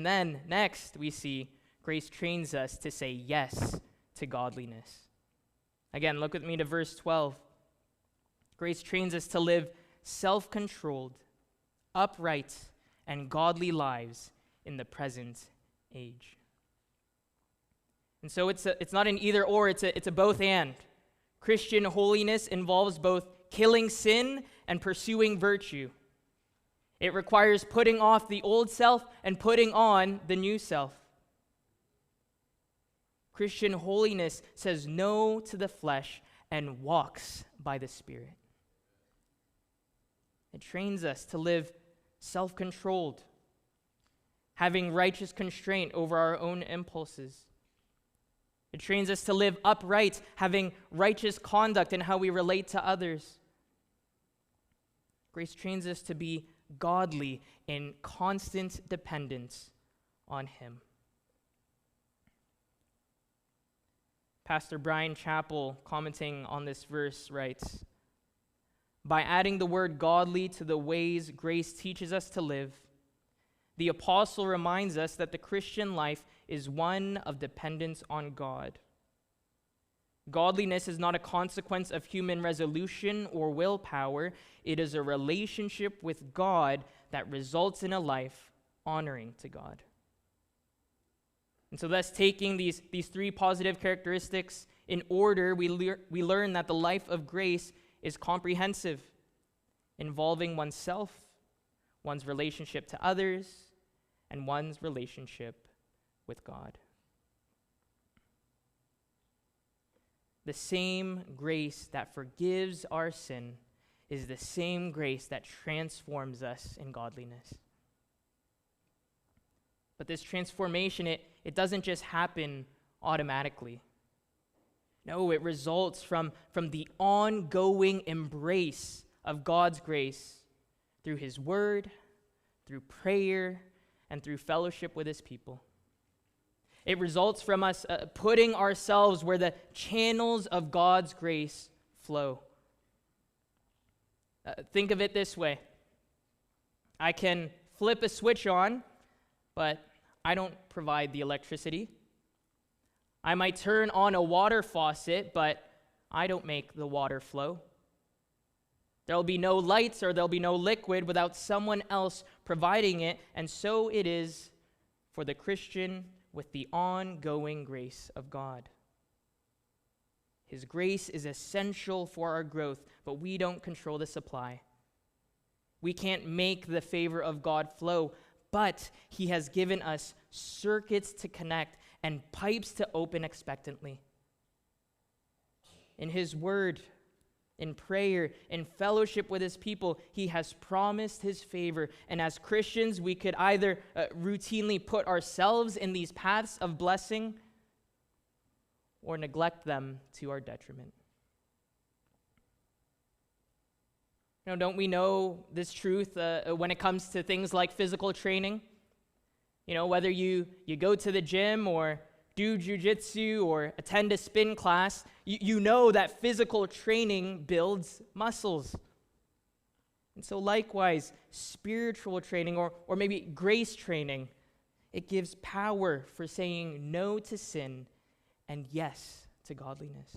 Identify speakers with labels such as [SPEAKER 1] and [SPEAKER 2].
[SPEAKER 1] And then next we see grace trains us to say yes to godliness. Again, look with me to verse 12. Grace trains us to live self-controlled, upright, and godly lives in the present age. And so it's not an either or, it's a both and. Christian holiness involves both killing sin and pursuing virtue. It requires putting off the old self and putting on the new self. Christian holiness says no to the flesh and walks by the Spirit. It trains us to live self-controlled, having righteous constraint over our own impulses. It trains us to live upright, having righteous conduct in how we relate to others. Grace trains us to be godly in constant dependence on Him. Pastor Brian Chappell, commenting on this verse, writes, "By adding the word godly to the ways grace teaches us to live, the apostle reminds us that the Christian life is one of dependence on God. Godliness is not a consequence of human resolution or willpower. It is a relationship with God that results in a life honoring to God." And so thus, taking these three positive characteristics in order, we learn that the life of grace is comprehensive, involving oneself, one's relationship to others, and one's relationship with God. The same grace that forgives our sin is the same grace that transforms us in godliness. But this transformation, it doesn't just happen automatically. No, it results from the ongoing embrace of God's grace through His Word, through prayer, and through fellowship with His people. It results from us putting ourselves where the channels of God's grace flow. Think of it this way. I can flip a switch on, but I don't provide the electricity. I might turn on a water faucet, but I don't make the water flow. There'll be no lights or there'll be no liquid without someone else providing it, and so it is for the Christian with the ongoing grace of God. His grace is essential for our growth, but we don't control the supply. We can't make the favor of God flow, but He has given us circuits to connect and pipes to open expectantly. In His Word, in prayer, in fellowship with His people, He has promised His favor. And as Christians, we could either routinely put ourselves in these paths of blessing or neglect them to our detriment. You know, don't we know this truth when it comes to things like physical training? You know, whether you go to the gym or do jujitsu or attend a spin class, you know that physical training builds muscles. And so likewise, spiritual training or maybe grace training, it gives power for saying no to sin and yes to godliness.